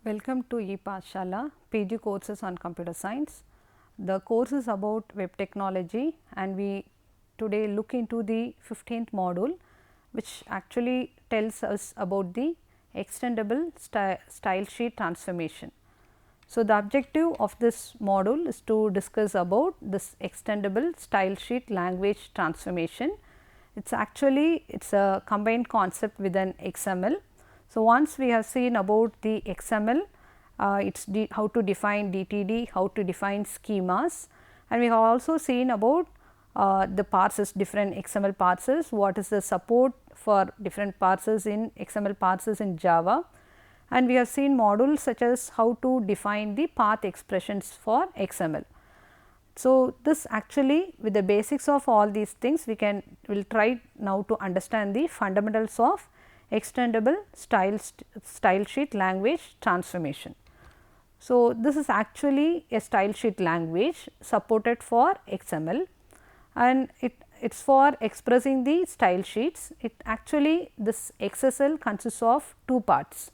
Welcome to ePathshala PG courses on computer science. The course is about web technology and we today look into the 15th module which actually tells us about the extendable style sheet transformation. So, the objective of this module is to discuss about this extendable style sheet language transformation. It's a combined concept within XML. So, once we have seen about the XML, it's how to define DTD, how to define schemas, and we have also seen about the parsers, different XML parsers, what is the support for different parsers in XML parsers in Java, and we have seen modules such as how to define the path expressions for XML. So, this actually with the basics of all these things we will try now to understand the fundamentals of extendable style sheet language transformation. So, this is actually a style sheet language supported for XML and it is for expressing the style sheets. This XSL consists of two parts.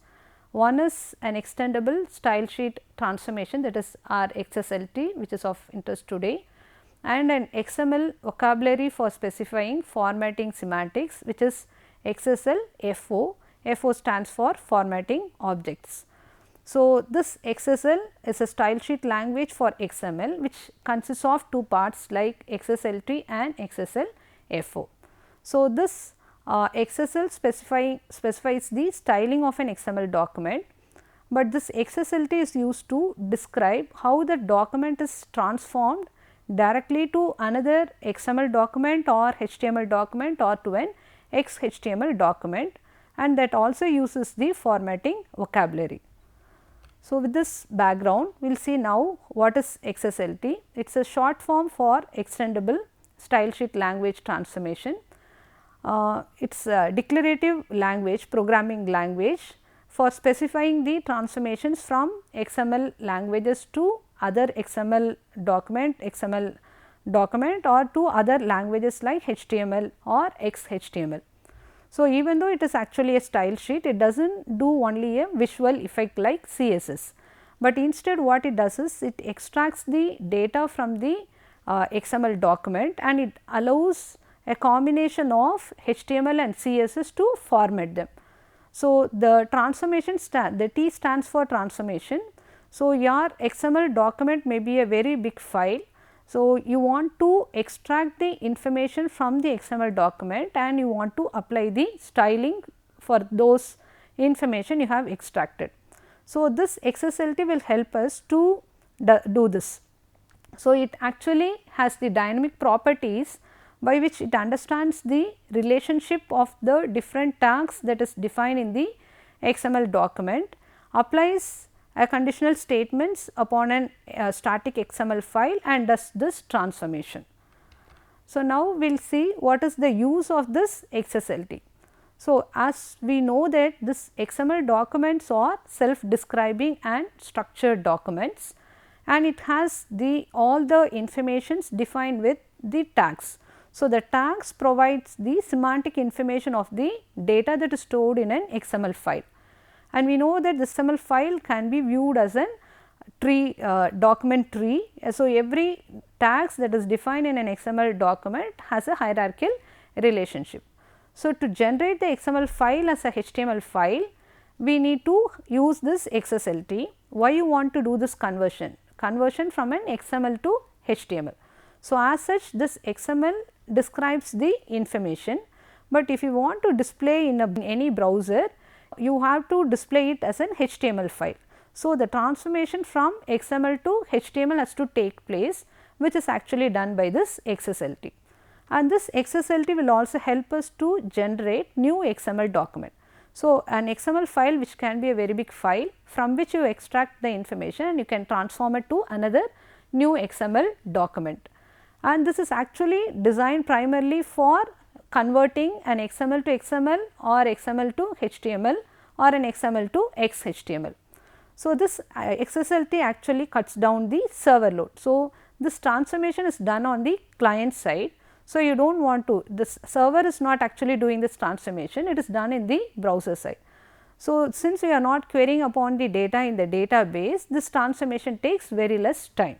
One is an extendable style sheet transformation, that is our XSLT, which is of interest today, and an XML vocabulary for specifying formatting semantics, which is XSLFO. FO stands for formatting objects. So, this XSL is a style sheet language for XML which consists of two parts like XSLT and XSLFO. So, this XSL specifies the styling of an XML document, but this XSLT is used to describe how the document is transformed directly to another XML document or HTML document or to an XHTML document, and that also uses the formatting vocabulary. So, with this background we will see now what is XSLT. It is a short form for extendable style sheet language transformation. It is a declarative language, programming language for specifying the transformations from XML languages to other XML document or to other languages like HTML or XHTML. So, even though it is actually a style sheet, it does not do only a visual effect like CSS, but instead what it does is it extracts the data from the XML document and it allows a combination of HTML and CSS to format them. So, the transformation the T stands for transformation. So, your XML document may be a very big file. So, you want to extract the information from the XML document and you want to apply the styling for those information you have extracted. So, this XSLT will help us to do this. So, it actually has the dynamic properties by which it understands the relationship of the different tags that is defined in the XML document, applies a conditional statements upon an static XML file and does this transformation. So, now we will see what is the use of this XSLT. So, as we know that this XML documents are self describing and structured documents and it has all the informations defined with the tags. So, the tags provides the semantic information of the data that is stored in an XML file. And we know that the XML file can be viewed as a tree, document tree. So, every tags that is defined in an XML document has a hierarchical relationship. So, to generate the XML file as a HTML file, we need to use this XSLT. Why you want to do this conversion from an XML to HTML. So, as such this XML describes the information, but if you want to display in any browser, you have to display it as an HTML file. So, the transformation from XML to HTML has to take place, which is actually done by this XSLT. And this XSLT will also help us to generate new XML document. So, an XML file which can be a very big file from which you extract the information and you can transform it to another new XML document. And this is actually designed primarily for converting an XML to XML or XML to HTML or an XML to XHTML. So, this XSLT actually cuts down the server load. So, this transformation is done on the client side. So, you do not want to, this server is not actually doing this transformation, it is done in the browser side. So, since we are not querying upon the data in the database, this transformation takes very less time.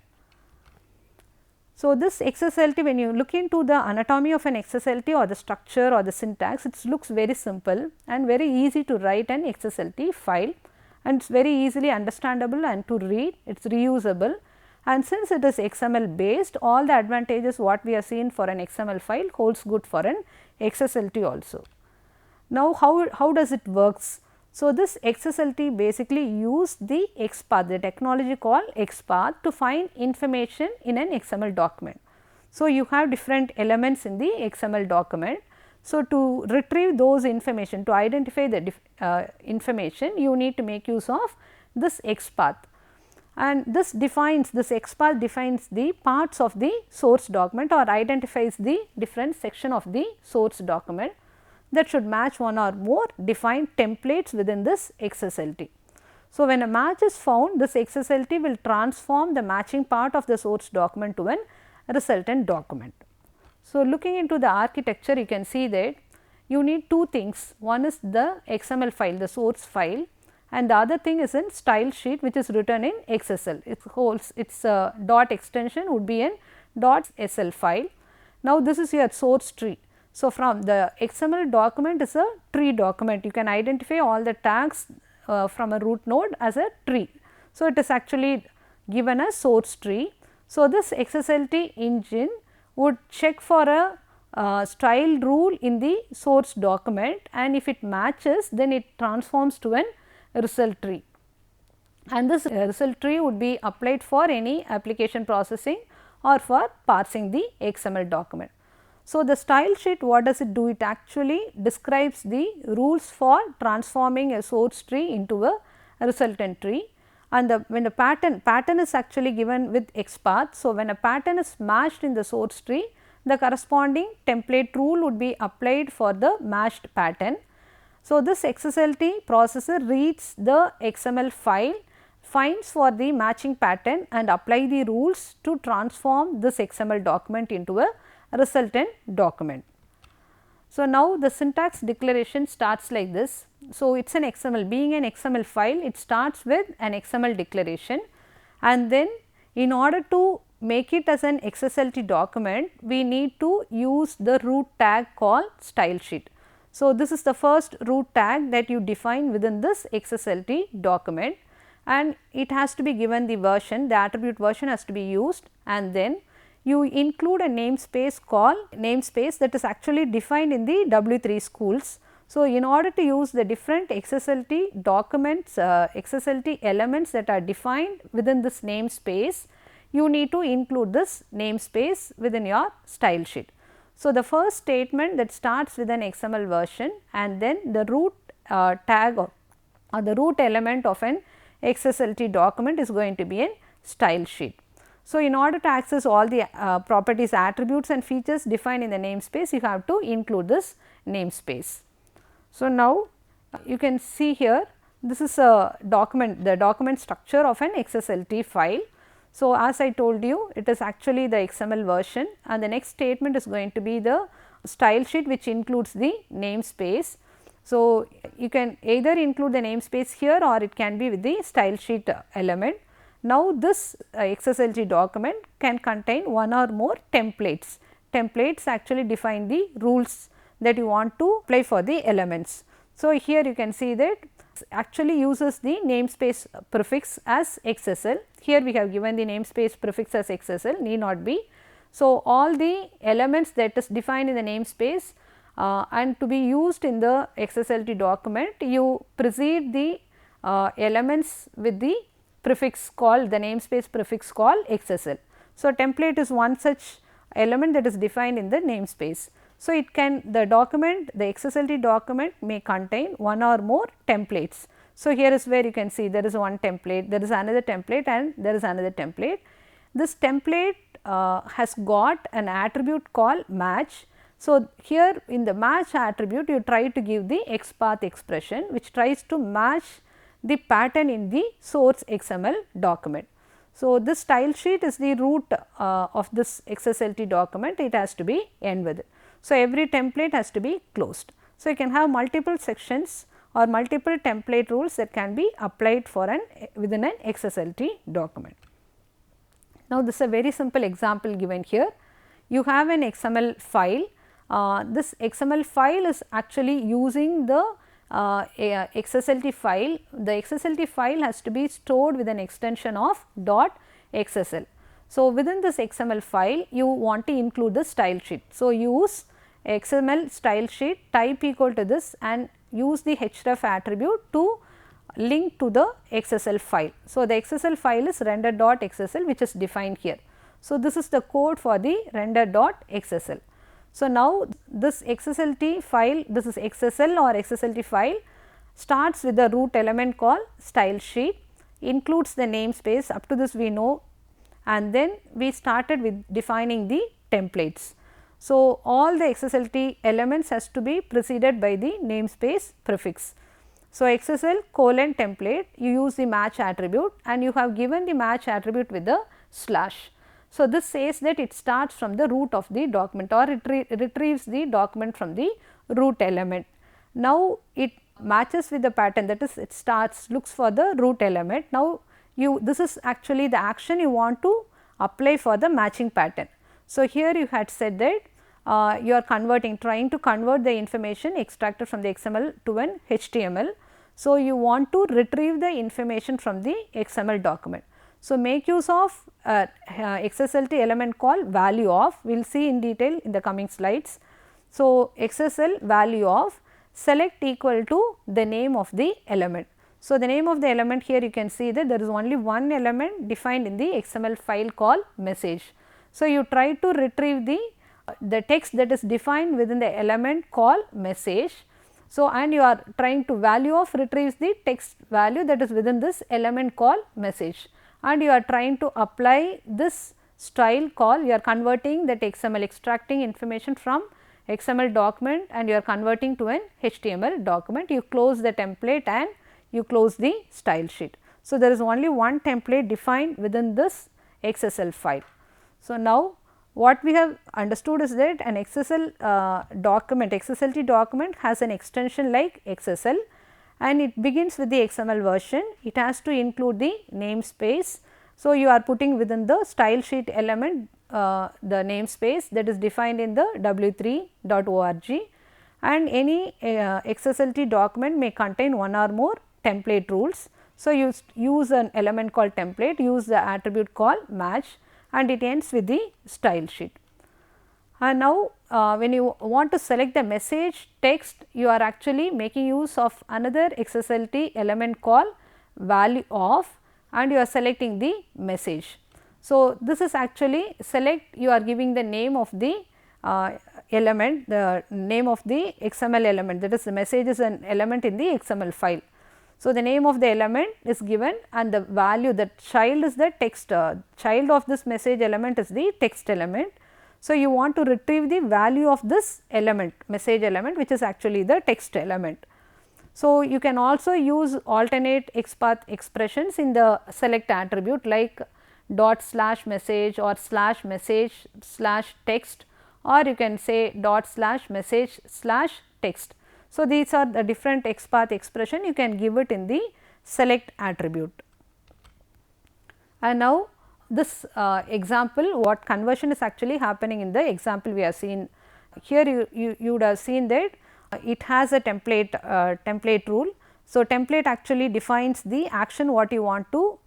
So, this XSLT, when you look into the anatomy of an XSLT or the structure or the syntax, it looks very simple and very easy to write an XSLT file, and it is very easily understandable and to read, it is reusable, and since it is XML based, all the advantages what we have seen for an XML file holds good for an XSLT also. Now, how does it works? So, this XSLT basically use the XPath, the technology called XPath, to find information in an XML document. So, you have different elements in the XML document. So, to retrieve those information, to identify the information, you need to make use of this XPath, and this XPath defines the parts of the source document or identifies the different section of the source document that should match one or more defined templates within this XSLT. So, when a match is found, this XSLT will transform the matching part of the source document to an resultant document. So, looking into the architecture, you can see that you need two things. One is the XML file, the source file, and the other thing is in style sheet, which is written in XSL. Its dot extension would be in .sl file. Now, this is your source tree. So, from the XML document is a tree document, you can identify all the tags from a root node as a tree. So, it is actually given a source tree. So, this XSLT engine would check for a style rule in the source document, and if it matches, then it transforms to an result tree, and this result tree would be applied for any application processing or for parsing the XML document. So, the style sheet, what does it do? It actually describes the rules for transforming a source tree into a resultant tree, and when the pattern is actually given with XPath. So, when a pattern is matched in the source tree, the corresponding template rule would be applied for the matched pattern. So, this XSLT processor reads the XML file, finds for the matching pattern and apply the rules to transform this XML document into a resultant document. So, now the syntax declaration starts like this. So, it is an XML, being an XML file, it starts with an XML declaration, and then in order to make it as an XSLT document, we need to use the root tag called style sheet. So, this is the first root tag that you define within this XSLT document, and it has to be given the version, the attribute version has to be used, and then you include a namespace that is actually defined in the W3 schools. So, in order to use the different XSLT documents, XSLT elements that are defined within this namespace, you need to include this namespace within your style sheet. So, the first statement that starts with an XML version, and then the root tag or the root element of an XSLT document is going to be in style sheet. So, in order to access all the properties, attributes and features defined in the namespace, you have to include this namespace. So, now you can see here, this is a document, the document structure of an XSLT file. So, as I told you, it is actually the XML version, and the next statement is going to be the style sheet, which includes the namespace. So, you can either include the namespace here or it can be with the style sheet element. Now, this XSLT document can contain one or more templates. Templates actually define the rules that you want to apply for the elements. So, here you can see that actually uses the namespace prefix as XSL. Here we have given the namespace prefix as XSL, need not be. So, all the elements that is defined in the namespace and to be used in the XSLT document, you precede the elements with the prefix called, the namespace prefix called XSL. So, template is one such element that is defined in the namespace. So, it can, the document, the XSLT document may contain one or more templates. So, here is where you can see there is one template, there is another template and there is another template. This template has got an attribute called match. So, here in the match attribute, you try to give the XPath expression, which tries to match the pattern in the source XML document. So, this style sheet is the root of this XSLT document, it has to be end with it. So, every template has to be closed. So, you can have multiple sections or multiple template rules that can be applied for within an XSLT document. Now, this is a very simple example given here. You have an XML file. This XML file is actually using the XSLT file. The XSLT file has to be stored with an extension of .xsl. So, within this XML file you want to include the style sheet. So, use XML style sheet type equal to this and use the href attribute to link to the XSL file. So, the XSL file is render.xsl, which is defined here. So, this is the code for the render.xsl. So, now this XSLT file, this is XSL or XSLT file, starts with the root element called style sheet, includes the namespace. Up to this we know, and then we started with defining the templates. So, all the XSLT elements has to be preceded by the namespace prefix. So, XSL colon template, you use the match attribute and you have given the match attribute with the slash. So, this says that it starts from the root of the document, or it retrieves the document from the root element. Now, it matches with the pattern, that is it looks for the root element. Now, this is actually the action you want to apply for the matching pattern. So, here you had said that you are trying to convert the information extracted from the XML to an HTML. So, you want to retrieve the information from the XML document. So, make use of XSLT element called value of, we will see in detail in the coming slides. So, XSL value of select equal to the name of the element. So, the name of the element here you can see that there is only one element defined in the XML file called message. So, you try to retrieve the text that is defined within the element called message. So, and you are trying to value of retrieves the text value that is within this element called message, and you are trying to apply this style call. You are converting that XML, extracting information from XML document and you are converting to an HTML document. You close the template and you close the style sheet. So, there is only one template defined within this XSL file. So, now what we have understood is that an XSL document, XSLT document has an extension like XSL, and it begins with the XML version. It has to include the namespace. So, you are putting within the style sheet element the namespace that is defined in the w3.org, and any XSLT document may contain one or more template rules. So, you use an element called template, use the attribute called match, and it ends with the style sheet. And now, when you want to select the message text, you are actually making use of another XSLT element called value of, and you are selecting the message. So, this is actually select, you are giving the name of the element, the name of the XML element, that is the message is an element in the XML file. So, the name of the element is given and the value, the child is the text, child of this message element is the text element. So, you want to retrieve the value of this element, message element, which is actually the text element. So, you can also use alternate XPath expressions in the select attribute like dot slash message or slash message slash text, or you can say dot slash message slash text. So, these are the different XPath expression, you can give it in the select attribute. And now, this example, what conversion is actually happening in the example we have seen. Here you would have seen that it has a template rule. So, template actually defines the action what you want to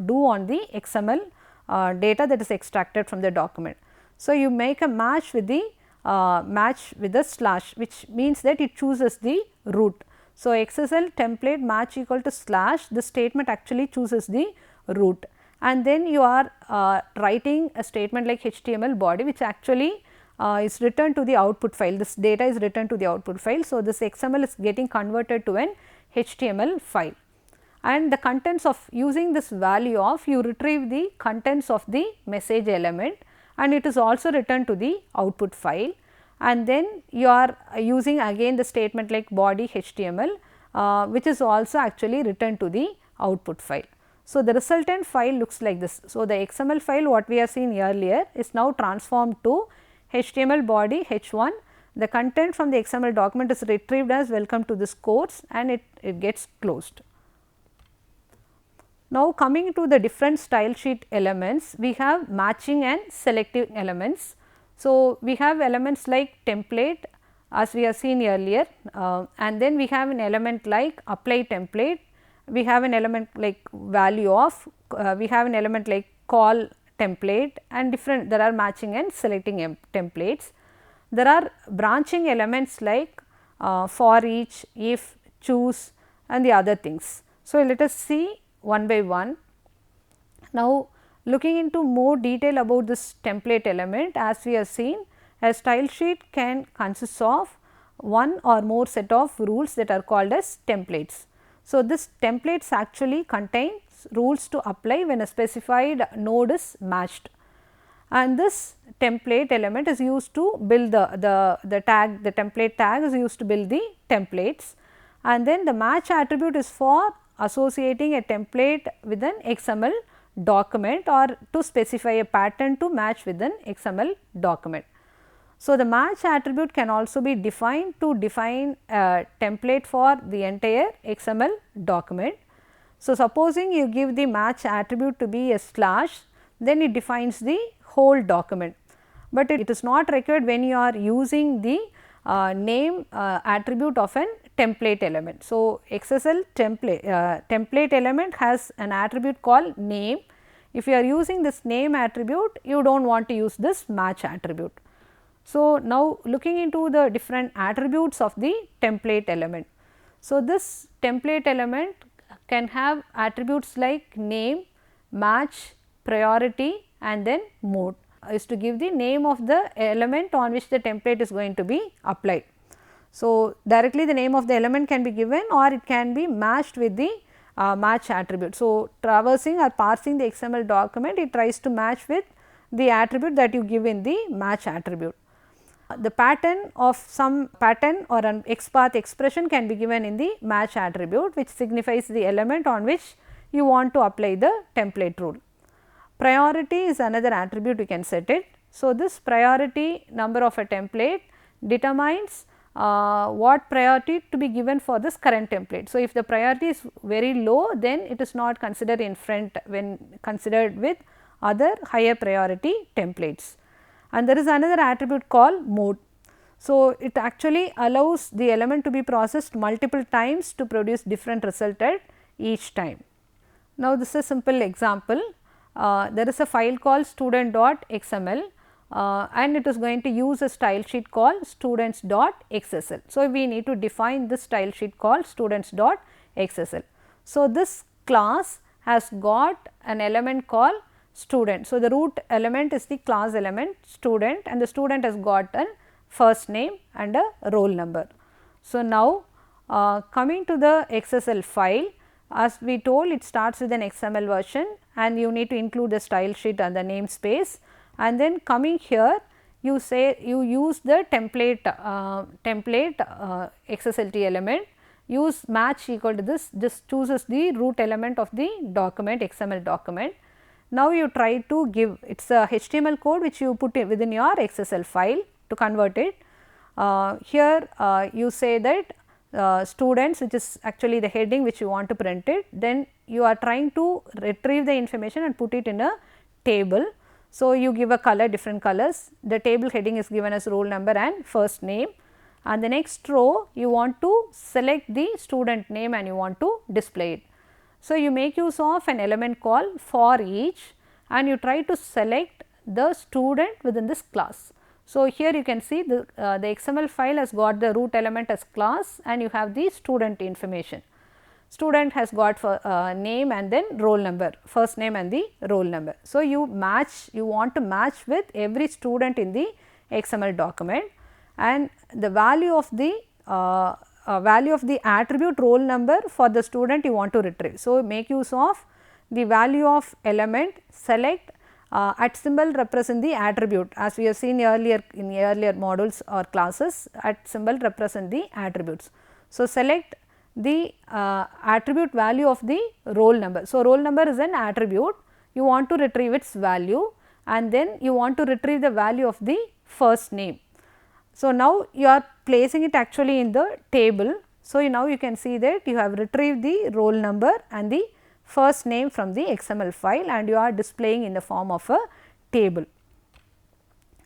do on the XML data that is extracted from the document. So, you make a match with the slash, which means that it chooses the root. So, XSL template match equal to slash, the statement actually chooses the root, and then you are writing a statement like HTML body, which actually is returned to the output file. This data is returned to the output file. So, this XML is getting converted to an HTML file, and the contents of using this value of, you retrieve the contents of the message element, and it is also returned to the output file, and then you are using again the statement like body HTML, which is also actually returned to the output file. So, the resultant file looks like this. So, the XML file what we have seen earlier is now transformed to HTML body H1 the content from the XML document is retrieved as welcome to this course and it gets closed. Now, coming to the different style sheet elements, we have matching and selective elements. So, we have elements like template as we have seen earlier, and then we have an element like apply template, we have an element like value of, we have an element like call template, and different, there are matching and selecting templates. There are branching elements like for each, if, choose and the other things. So, let us see one by one. Now, looking into more detail about this template element, as we have seen, a style sheet can consist of one or more set of rules that are called as templates. So, this templates actually contains rules to apply when a specified node is matched, and this template element is used to build the tag, the template tag is used to build the templates, and then the match attribute is for associating a template with an XML document or to specify a pattern to match with an XML document. So, the match attribute can also be defined to define a template for the entire XML document. So, supposing you give the match attribute to be a slash, then it defines the whole document, but it is not required when you are using the name attribute of an template element. So, XSL template element has an attribute called name. If you are using this name attribute, you do not want to use this match attribute. So, now looking into the different attributes of the template element. So, this template element can have attributes like name, match, priority and then mode, is to give the name of the element on which the template is going to be applied. So, directly the name of the element can be given or it can be matched with the match attribute. So, traversing or parsing the XML document, it tries to match with the attribute that you give in the match attribute. The pattern of some pattern or an XPath expression can be given in the match attribute, which signifies the element on which you want to apply the template rule. Priority is another attribute you can set it. So, this priority number of a template determines what priority to be given for this current template. So, if the priority is very low, then it is not considered in front when considered with other higher priority templates. And there is another attribute called mode. So, it actually allows the element to be processed multiple times to produce different result at each time. Now, this is a simple example. There is a file called student.xml and it is going to use a style sheet called students.xsl. So, we need to define this style sheet called students.xsl. So, this class has got an element called student. So, the root element is the class element student and the student has got a first name and a roll number. So, now coming to the XSL file, as we told, it starts with an XML version and you need to include the style sheet and the namespace, and then coming here you say you use the template XSLT element, use match equal to this, just chooses the root element of the document XML document. Now, you try to give, it is a HTML code which you put in within your XSL file to convert it. Here you say that students, which is actually the heading which you want to print it, then you are trying to retrieve the information and put it in a table. So, you give a color, different colors, the table heading is given as roll number and first name, and the next row you want to select the student name and you want to display it. So, you make use of an element called for each and you try to select the student within this class. So, here you can see the XML file has got the root element as class and you have the student information. Student has got for name and then roll number, first name and the roll number. So, you want to match with every student in the XML document, and the value of the attribute roll number for the student you want to retrieve. So, make use of the value of element, select at symbol represent the attribute, as we have seen earlier in the earlier modules or classes, at symbol represent the attributes. So, select the attribute value of the roll number. So, roll number is an attribute, you want to retrieve its value and then you want to retrieve the value of the first name. So, now you are placing it actually in the table. So, now you can see that you have retrieved the roll number and the first name from the XML file and you are displaying in the form of a table.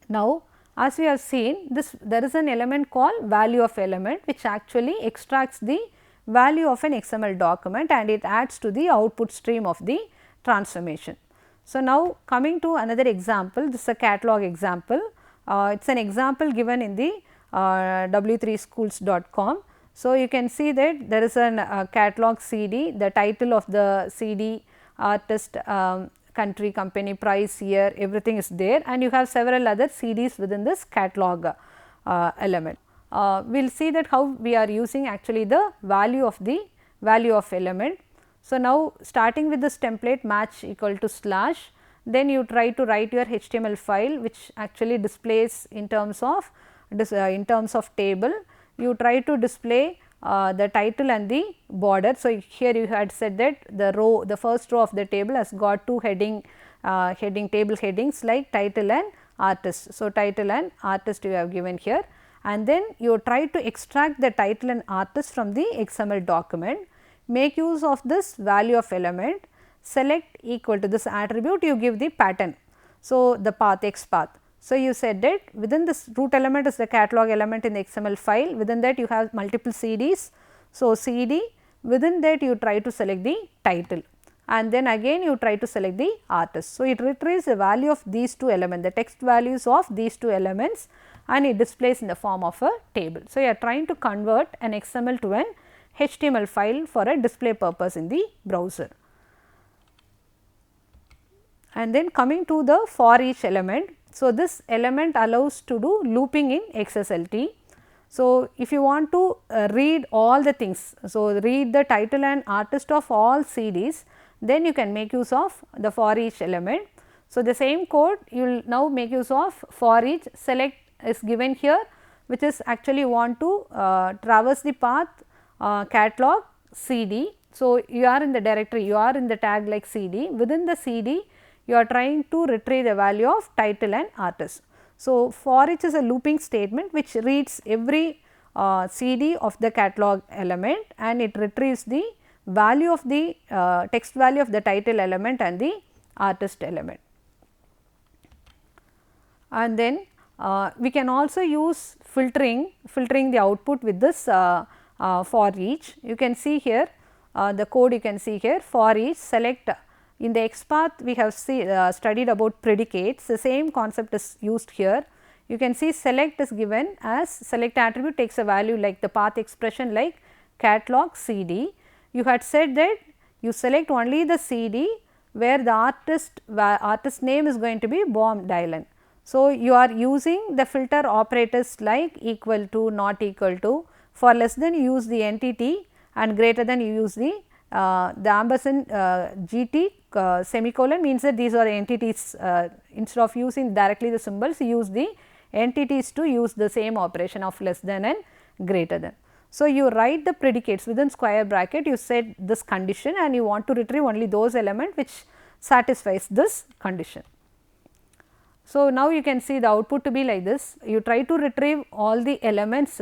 Now, as we have seen, there is an element called value of element which actually extracts the value of an XML document and it adds to the output stream of the transformation. So, now coming to another example, this is a catalog example. It is an example given in the w3schools.com. So, you can see that there is a catalog CD, the title of the CD, artist, country, company, price, year, everything is there and you have several other CDs within this catalog element. We will see that how we are using actually the value of element. So, now starting with this template match equal to slash, then you try to write your HTML file which actually displays in terms of table. You try to display the title and the border. So, here you had said that the first row of the table has got two table headings like title and artist. So, title and artist you have given here and then you try to extract the title and artist from the XML document. Make use of this value of element, select equal to this attribute, you give the pattern. So, the path X path. So, you said that within this root element is the catalog element in the XML file, within that you have multiple CDs. So, CD, within that you try to select the title and then again you try to select the artist. So, it retrieves the value of these two elements, the text values of these two elements and it displays in the form of a table. So, you are trying to convert an XML to an HTML file for a display purpose in the browser. And then coming to the for each element. So, this element allows to do looping in XSLT. So, if you want to read all the things, so read the title and artist of all CDs, then you can make use of the for each element. So, the same code you will now make use of for each select is given here, which is actually want to traverse the path catalog CD. So, you are in the directory, you are in the tag like CD, within the CD you are trying to retrieve the value of title and artist. So, for each is a looping statement which reads every CD of the catalog element and it retrieves the value of the text value of the title element and the artist element. And then we can also use filtering the output with this for each. You can see here the code you can see here for each select. In the XPath we have studied about predicates, the same concept is used here. You can see select is given as select attribute takes a value like the path expression like catalog CD. You had said that you select only the CD where the artist name is going to be Bob Dylan. So, you are using the filter operators like equal to, not equal to. For less than you use the entity and greater than you use the ampersand GT semicolon means that these are entities, instead of using directly the symbols you use the entities to use the same operation of less than and greater than. So, you write the predicates within square bracket, you set this condition and you want to retrieve only those elements which satisfies this condition. So, now you can see the output to be like this, you try to retrieve all the elements,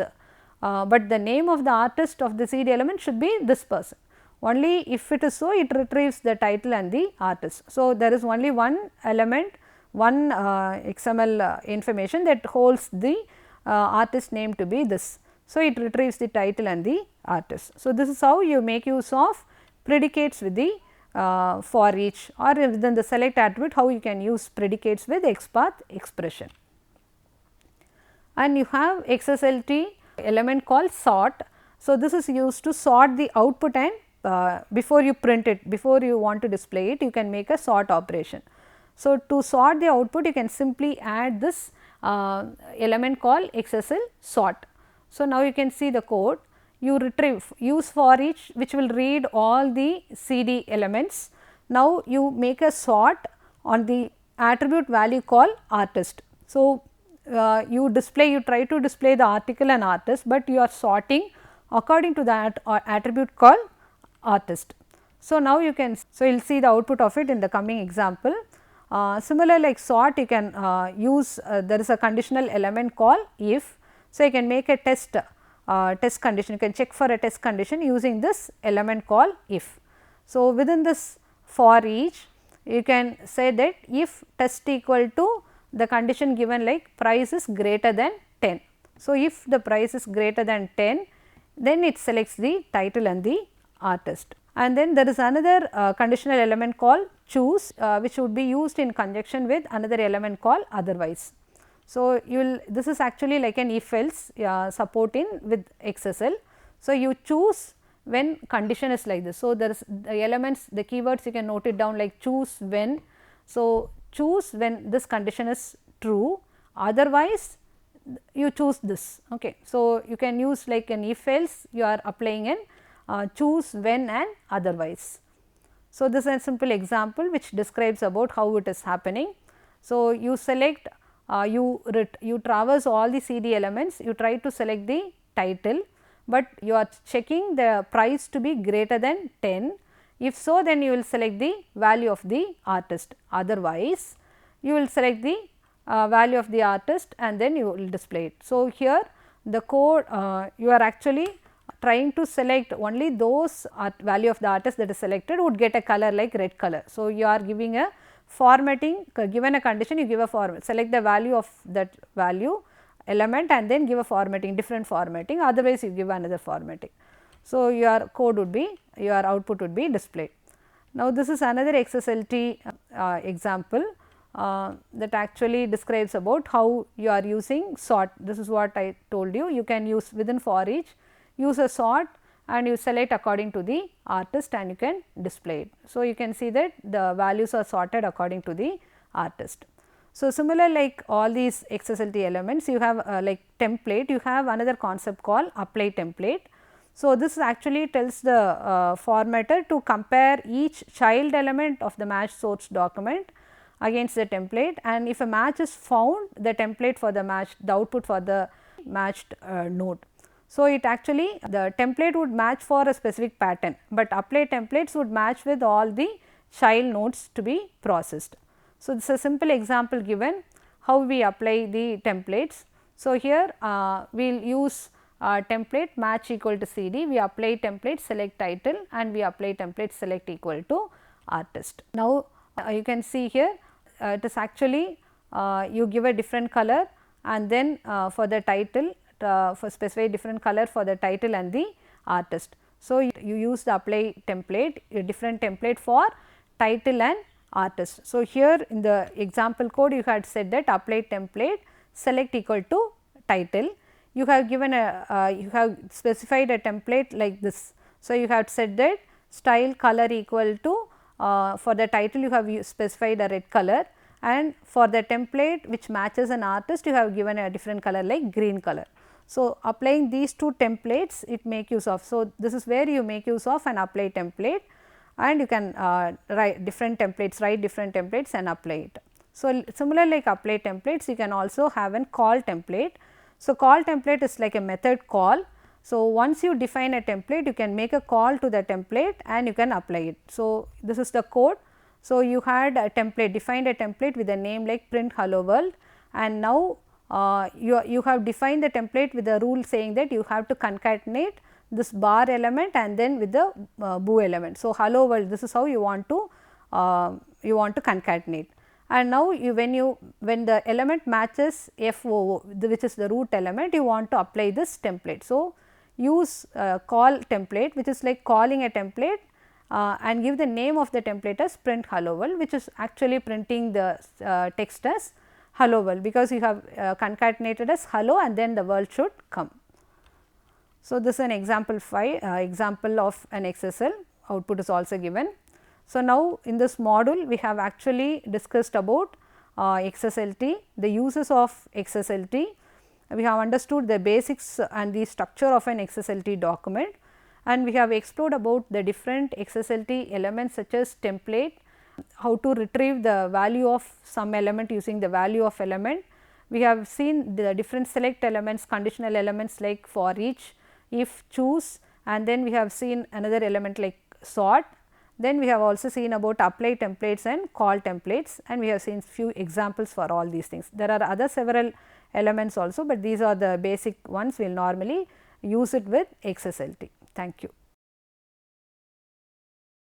but the name of the artist of the CD element should be this person. Only if it is so, it retrieves the title and the artist. So, there is only one element, one XML information that holds the artist name to be this. So, it retrieves the title and the artist. So, this is how you make use of predicates with the for each, or within the select attribute how you can use predicates with XPath expression. And you have XSLT element called sort. So, this is used to sort the output and before you print it, before you want to display it, you can make a sort operation. So, to sort the output, you can simply add this element called XSL sort. So, now you can see the code, you retrieve, use for each which will read all the CD elements. Now, you make a sort on the attribute value called artist. So, you try to display the article and artist, but you are sorting according to that attribute called artist. So, now you can, so you will see the output of it in the coming example. Similar like sort you can use, there is a conditional element called if. So, you can make a test condition, you can check for a test condition using this element called if. So, within this for each you can say that if test equal to the condition given like price is greater than 10. So, if the price is greater than 10, then it selects the title and the artist. And then there is another conditional element called choose, which would be used in conjunction with another element called otherwise. So, you will, this is actually like an if else support in with XSL. So, you choose when condition is like this. So, there is the elements, the keywords you can note it down like choose when. So, choose when this condition is true, otherwise you choose this. Okay. So, you can use like an if else, you are applying an choose when and otherwise. So, this is a simple example which describes about how it is happening. So, you select you traverse all the CD elements, you try to select the title, but you are checking the price to be greater than 10. If so, then you will select the value of the artist, otherwise you will select the value of the artist and then you will display it. So, here the code you are actually trying to select only those value of the artist that is selected would get a color like red color. So, you are giving a formatting, given a condition you give a format, select the value of that value element and then give a formatting, different formatting, otherwise you give another formatting. So, your code would be, your output would be displayed. Now, this is another XSLT example that actually describes about how you are using sort. This is what I told you, you can use within for each, use a sort and you select according to the artist and you can display it. So, you can see that the values are sorted according to the artist. So, similar like all these XSLT elements, you have like template, you have another concept called apply template. So, this actually tells the formatter to compare each child element of the match source document against the template, and if a match is found, the template for the match, the output for the matched node. So, it actually the template would match for a specific pattern, but apply templates would match with all the child nodes to be processed. So, this is a simple example given how we apply the templates. So, here we will use template match equal to CD, we apply template select title and we apply template select equal to artist. Now, you can see here it is actually you give a different color and then for the title for specify different color for the title and the artist. So, you use the apply template, a different template for title and artist. So, here in the example code you had said that apply template select equal to title, you have given a you have specified a template like this. So, you have said that style color equal to for the title you have specified a red color and for the template which matches an artist you have given a different color like green color. So, applying these two templates it make use of. So, this is where you make use of an apply template and you can write different templates and apply it. So, similar like apply templates you can also have an call template. So, call template is like a method call. So, once you define a template you can make a call to the template and you can apply it. So, this is the code. So, you had a template defined a template with a name like print hello world and now you have defined the template with a rule saying that you have to concatenate this bar element and then with the boo element. So, hello world, this is how you want to concatenate. And now, when the element matches FOO, which is the root element, you want to apply this template. So, use call template, which is like calling a template and give the name of the template as print hello world, which is actually printing the text as hello world, because you have concatenated as hello and then the world should come. So, this is an example example of an XSL output is also given. So, now in this module we have actually discussed about XSLT, the uses of XSLT. We have understood the basics and the structure of an XSLT document and we have explored about the different XSLT elements such as template, how to retrieve the value of some element using the value of element. We have seen the different select elements, conditional elements like for each, if, choose, and then we have seen another element like sort. Then we have also seen about apply templates and call templates, and we have seen few examples for all these things. There are other several elements also, but these are the basic ones we will normally use it with XSLT. Thank you.